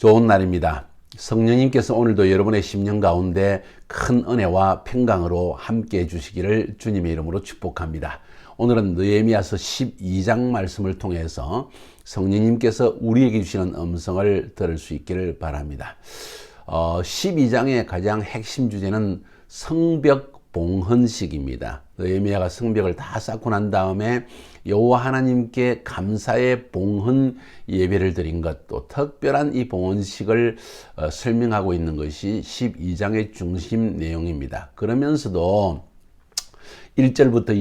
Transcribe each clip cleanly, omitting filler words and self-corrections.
좋은 날입니다. 성령님께서 오늘도 여러분의 심령 가운데 큰 은혜와 평강으로 함께 해주시기를 주님의 이름으로 축복합니다. 오늘은 느헤미야서 12장 말씀을 통해서 성령님께서 우리에게 주시는 음성을 들을 수 있기를 바랍니다. 12장의 가장 핵심 주제는 성벽 봉헌식입니다. 느헤미야가 성벽을 다 쌓고 난 다음에 여호와 하나님께 감사의 봉헌 예배를 드린 것, 또 특별한 이 봉헌식을 설명하고 있는 것이 12장의 중심 내용입니다. 그러면서도 1절부터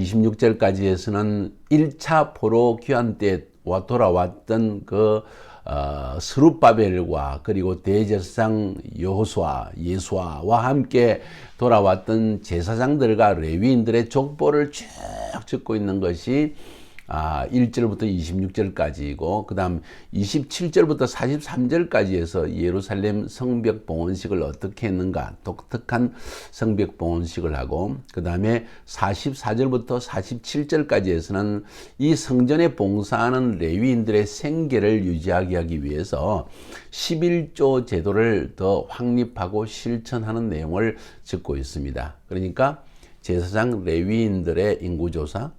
26절까지에서는 1차 포로 귀환 때 돌아왔던 스룹바벨과 그리고 대제사장 여호수아, 예수아와 함께 돌아왔던 제사장들과 레위인들의 족보를 쭉 적고 있는 것이 1절부터 26절까지이고 그 다음 27절부터 43절까지 해서 예루살렘 성벽 봉헌식을 어떻게 했는가, 독특한 성벽 봉헌식을 하고 그 다음에 44절부터 47절까지 해서는 이 성전에 봉사하는 레위인들의 생계를 유지하게 하기 위해서 11조 제도를 더 확립하고 실천하는 내용을 적고 있습니다. 그러니까 제사장 레위인들의 인구조사,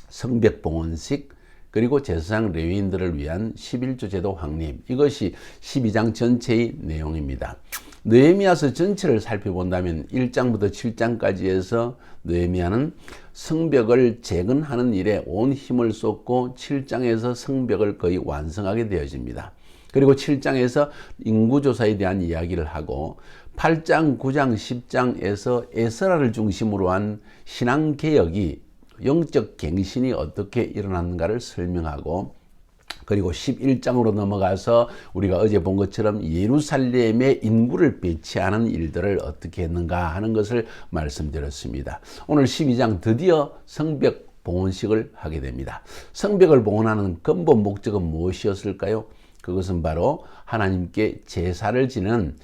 성벽 봉헌식, 그리고 제사장 레위인들을 위한 11조 제도 확립, 이것이 12장 전체의 내용입니다. 느헤미야서 전체를 살펴본다면 1장부터 7장까지 해서 느헤미야는 성벽을 재건하는 일에 온 힘을 쏟고 7장에서 성벽을 거의 완성하게 되어집니다. 그리고 7장에서 인구조사에 대한 이야기를 하고 8장, 9장, 10장에서 에스라를 중심으로 한 신앙개혁이, 영적 갱신이 어떻게 일어났는가를 설명하고, 그리고 11장으로 넘어가서 우리가 어제 본 것처럼 예루살렘의 인구를 배치하는 일들을 어떻게 했는가 하는 것을 말씀드렸습니다. 오늘 12장 드디어 성벽 봉헌식을 하게 됩니다. 성벽을 봉헌하는 근본 목적은 무엇이었을까요? 그것은 바로 하나님께 제사를 지는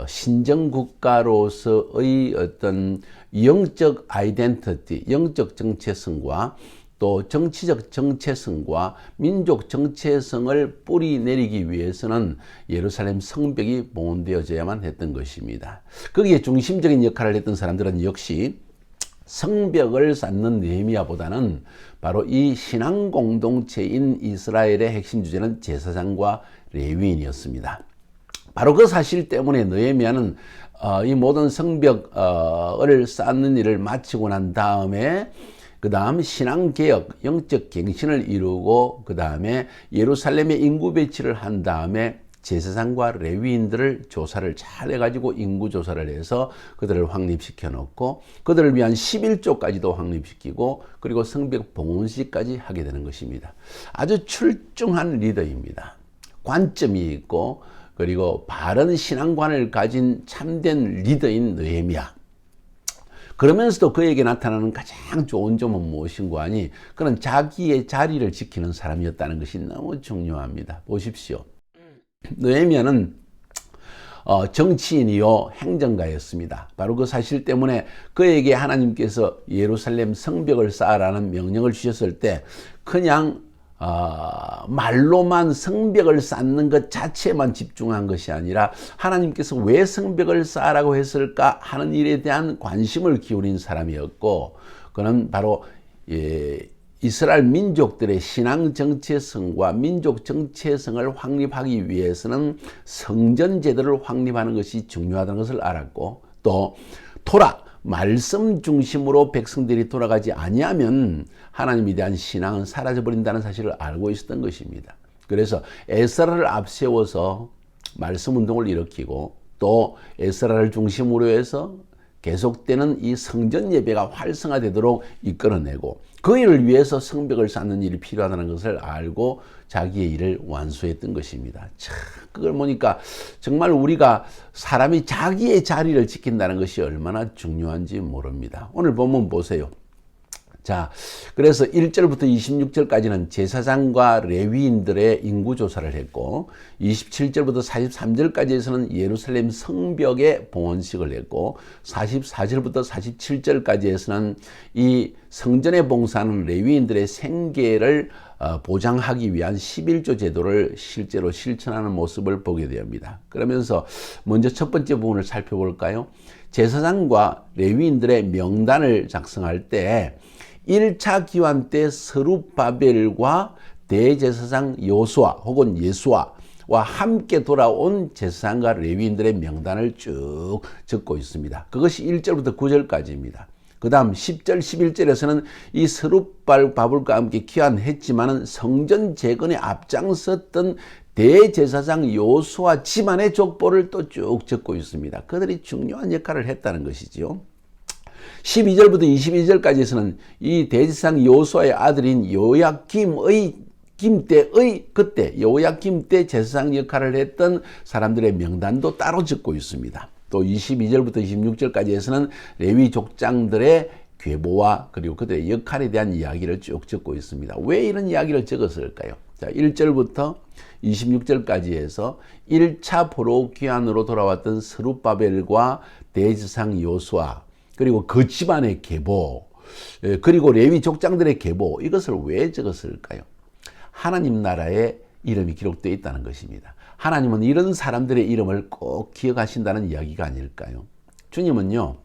신정국가로서의 어떤 영적 아이덴티티, 영적 정체성과 또 정치적 정체성과 민족 정체성을 뿌리내리기 위해서는 예루살렘 성벽이 봉헌되어져야만 했던 것입니다. 거기에 중심적인 역할을 했던 사람들은 역시 성벽을 쌓는 느헤미야보다는 바로 이 신앙 공동체인 이스라엘의 핵심 주제는 제사장과 레위인이었습니다. 바로 그 사실 때문에 느헤미야는 이 모든 성벽을 쌓는 일을 마치고 난 다음에 그 다음 신앙개혁, 영적 갱신을 이루고 그 다음에 예루살렘의 인구 배치를 한 다음에 제사장과 레위인들을 조사를 잘 해가지고 인구조사를 해서 그들을 확립시켜 놓고 그들을 위한 11조까지도 확립시키고 그리고 성벽 봉헌식까지 하게 되는 것입니다. 아주 출중한 리더입니다. 관점이 있고 그리고 바른 신앙관을 가진 참된 리더인 느헤미야. 그러면서도 그에게 나타나는 가장 좋은 점은 무엇인가 하니 그는 자기의 자리를 지키는 사람이었다는 것이 너무 중요합니다. 보십시오. 느헤미야는 정치인이요 행정가였습니다. 바로 그 사실 때문에 그에게 하나님께서 예루살렘 성벽을 쌓으라는 명령을 주셨을 때 그냥 말로만 성벽을 쌓는 것 자체만 집중한 것이 아니라 하나님께서 왜 성벽을 쌓으라고 했을까 하는 일에 대한 관심을 기울인 사람이었고 그는 바로 이스라엘 민족들의 신앙 정체성과 민족 정체성을 확립하기 위해서는 성전 제도를 확립하는 것이 중요하다는 것을 알았고 또 토라 말씀 중심으로 백성들이 돌아가지 아니하면 하나님에 대한 신앙은 사라져버린다는 사실을 알고 있었던 것입니다. 그래서 에스라를 앞세워서 말씀 운동을 일으키고 또 에스라를 중심으로 해서 계속되는 이 성전 예배가 활성화되도록 이끌어내고 그 일을 위해서 성벽을 쌓는 일이 필요하다는 것을 알고 자기의 일을 완수했던 것입니다. 참, 그걸 보니까 정말 우리가 사람이 자기의 자리를 지킨다는 것이 얼마나 중요한지 모릅니다. 오늘 본문 보세요. 자, 그래서 1절부터 26절까지는 제사장과 레위인들의 인구조사를 했고 27절부터 43절까지에서는 예루살렘 성벽의 봉헌식을 했고 44절부터 47절까지에서는 이 성전에 봉사하는 레위인들의 생계를 보장하기 위한 11조 제도를 실제로 실천하는 모습을 보게 됩니다. 그러면서 먼저 첫 번째 부분을 살펴볼까요? 제사장과 레위인들의 명단을 작성할 때 1차 기환 때 스룹바벨과 대제사장 요수아 혹은 예수아와 함께 돌아온 제사장과 레위인들의 명단을 쭉 적고 있습니다. 그것이 1절부터 9절까지입니다. 그 다음 10절, 11절에서는 이 스룹바벨과 함께 귀환했지만은 성전 재건에 앞장섰던 대제사장 요수아 집안의 족보를 또 쭉 적고 있습니다. 그들이 중요한 역할을 했다는 것이죠. 12절부터 22절까지에서는 이 대제사장 요수아의 아들인 요야김 때 제사장 역할을 했던 사람들의 명단도 따로 적고 있습니다. 또 22절부터 26절까지에서는 레위 족장들의 계보와 그리고 그들의 역할에 대한 이야기를 쭉 적고 있습니다. 왜 이런 이야기를 적었을까요? 자, 1절부터 26절까지에서 1차 포로 귀환으로 돌아왔던 스룹바벨과 대제사장 요수아 그리고 그 집안의 계보 그리고 레위 족장들의 계보 이것을 왜 적었을까요? 하나님 나라의 이름이 기록되어 있다는 것입니다. 하나님은 이런 사람들의 이름을 꼭 기억하신다는 이야기가 아닐까요? 주님은요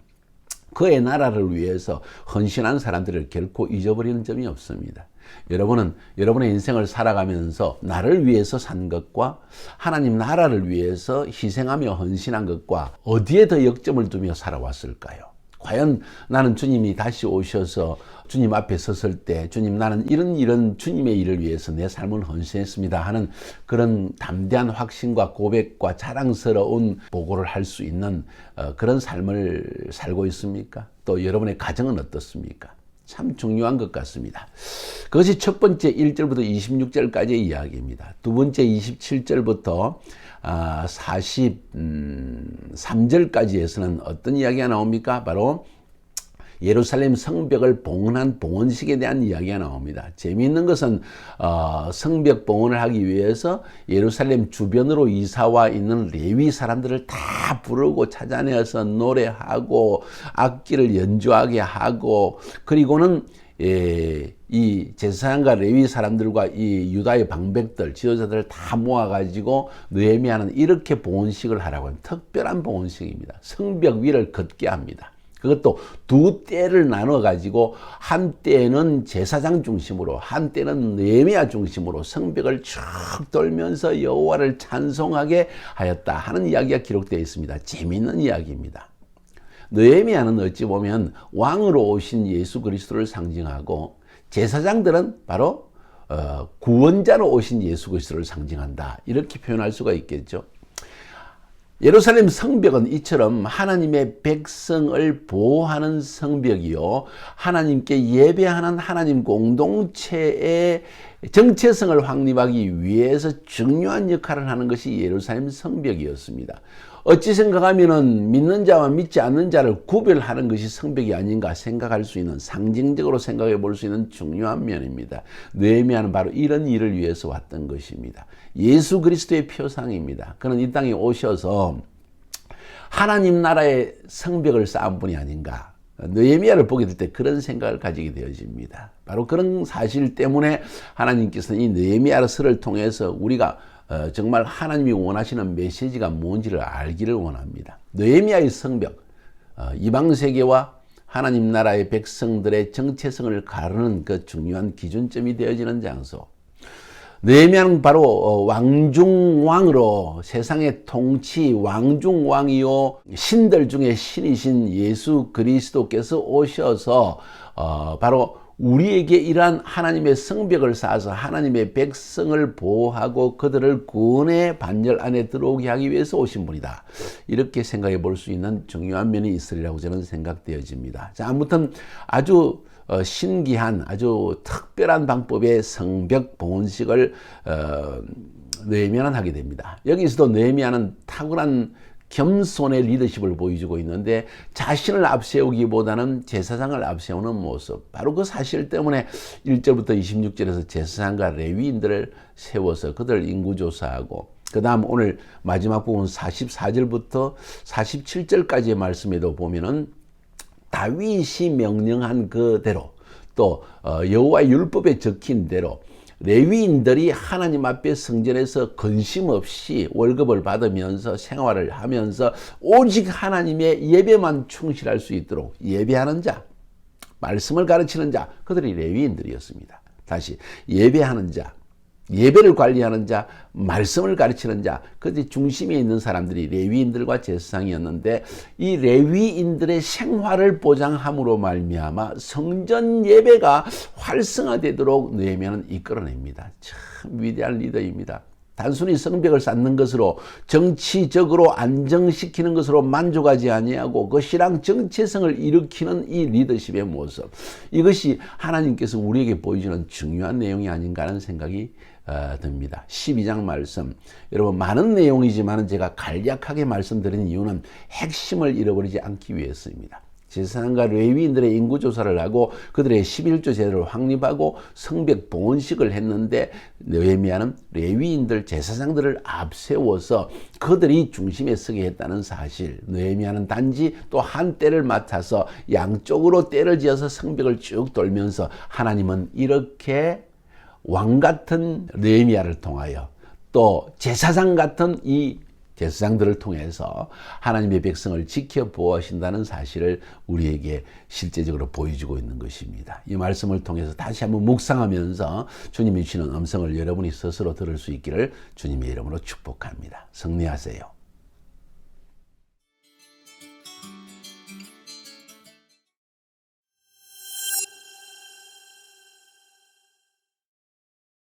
그의 나라를 위해서 헌신한 사람들을 결코 잊어버리는 점이 없습니다. 여러분은 여러분의 인생을 살아가면서 나를 위해서 산 것과 하나님 나라를 위해서 희생하며 헌신한 것과 어디에 더 역점을 두며 살아왔을까요? 과연 나는 주님이 다시 오셔서 주님 앞에 섰을 때 주님 나는 이런 주님의 일을 위해서 내 삶을 헌신했습니다 하는 그런 담대한 확신과 고백과 자랑스러운 보고를 할 수 있는 그런 삶을 살고 있습니까? 또 여러분의 가정은 어떻습니까? 참 중요한 것 같습니다. 그것이 첫 번째 1절부터 26절까지의 이야기입니다. 두 번째 27절부터 43절까지에서는 어떤 이야기가 나옵니까? 바로 예루살렘 성벽을 봉헌한 봉헌식에 대한 이야기가 나옵니다. 재미있는 것은 성벽 봉헌을 하기 위해서 예루살렘 주변으로 이사와 있는 레위 사람들을 다 부르고 찾아내어서 노래하고 악기를 연주하게 하고 그리고는 이 제사장과 레위 사람들과 이 유다의 방백들, 지도자들을 다 모아가지고 느헤미야는 이렇게 봉헌식을 하라고 하는 특별한 봉헌식입니다. 성벽 위를 걷게 합니다. 그것도 두 때를 나눠 가지고 한 때는 제사장 중심으로 한 때는 느헤미야 중심으로 성벽을 쭉 돌면서 여호와를 찬송하게 하였다 하는 이야기가 기록되어 있습니다. 재미있는 이야기입니다. 느헤미야는 어찌 보면 왕으로 오신 예수 그리스도를 상징하고 제사장들은 바로 구원자로 오신 예수 그리스도를 상징한다 이렇게 표현할 수가 있겠죠. 예루살렘 성벽은 이처럼 하나님의 백성을 보호하는 성벽이요 하나님께 예배하는 하나님 공동체의 정체성을 확립하기 위해서 중요한 역할을 하는 것이 예루살렘 성벽이었습니다. 어찌 생각하면은 믿는 자와 믿지 않는 자를 구별하는 것이 성벽이 아닌가 생각할 수 있는 상징적으로 생각해 볼 수 있는 중요한 면입니다. 느헤미야는 바로 이런 일을 위해서 왔던 것입니다. 예수 그리스도의 표상입니다. 그는 이 땅에 오셔서 하나님 나라의 성벽을 쌓은 분이 아닌가. 느헤미야를 보게 될 때 그런 생각을 가지게 되어집니다. 바로 그런 사실 때문에 하나님께서는 이 느헤미야서를 통해서 우리가 정말 하나님이 원하시는 메시지가 뭔지를 알기를 원합니다. 느헤미야의 성벽, 이방 세계와 하나님 나라의 백성들의 정체성을 가르는 그 중요한 기준점이 되어지는 장소. 느헤미야는 바로 왕중왕으로 세상의 통치 왕중왕이요 신들 중에 신이신 예수 그리스도께서 오셔서 바로 우리에게 이러한 하나님의 성벽을 쌓아서 하나님의 백성을 보호하고 그들을 구원의 반열 안에 들어오게 하기 위해서 오신 분이다. 이렇게 생각해 볼 수 있는 중요한 면이 있으리라고 저는 생각되어집니다. 자, 아무튼 아주 신기한 아주 특별한 방법의 성벽 봉헌식을 느헤미야는 하게 됩니다. 여기서도 느헤미야는 탁월한 겸손의 리더십을 보여주고 있는데 자신을 앞세우기보다는 제사장을 앞세우는 모습, 바로 그 사실 때문에 1절부터 26절에서 제사장과 레위인들을 세워서 그들 인구조사하고, 그 다음 오늘 마지막 부분 44절부터 47절까지의 말씀에도 보면은 다윗이 명령한 그대로 또 여호와 율법에 적힌 대로 레위인들이 하나님 앞에 성전에서 근심 없이 월급을 받으면서 생활을 하면서 오직 하나님의 예배만 충실할 수 있도록 예배하는 자, 말씀을 가르치는 자, 그들이 레위인들이었습니다. 다시 예배하는 자, 예배를 관리하는 자, 말씀을 가르치는 자, 그 중심에 있는 사람들이 레위인들과 제사장이었는데, 이 레위인들의 생활을 보장함으로 말미암아 성전 예배가 활성화되도록 느헤미야는 이끌어냅니다. 참 위대한 리더입니다. 단순히 성벽을 쌓는 것으로, 정치적으로 안정시키는 것으로 만족하지 아니하고 그 신앙 정체성을 일으키는 이 리더십의 모습, 이것이 하나님께서 우리에게 보여주는 중요한 내용이 아닌가 하는 생각이 듭니다. 12장 말씀, 여러분 많은 내용이지만 제가 간략하게 말씀드린 이유는 핵심을 잃어버리지 않기 위해서입니다. 제사장과 레위인들의 인구조사를 하고 그들의 11조 제도를 확립하고 성벽 봉헌식을 했는데, 느헤미야는 레위인들, 제사장들을 앞세워서 그들이 중심에 서게 했다는 사실, 느헤미야는 단지 또 한 때를 맡아서 양쪽으로 때를 지어서 성벽을 쭉 돌면서 하나님은 이렇게 왕 같은 느헤미야를 통하여 또 제사장 같은 이 제사장들을 통해서 하나님의 백성을 지켜 보호하신다는 사실을 우리에게 실제적으로 보여주고 있는 것입니다. 이 말씀을 통해서 다시 한번 묵상하면서 주님이 주시는 음성을 여러분이 스스로 들을 수 있기를 주님의 이름으로 축복합니다. 승리하세요.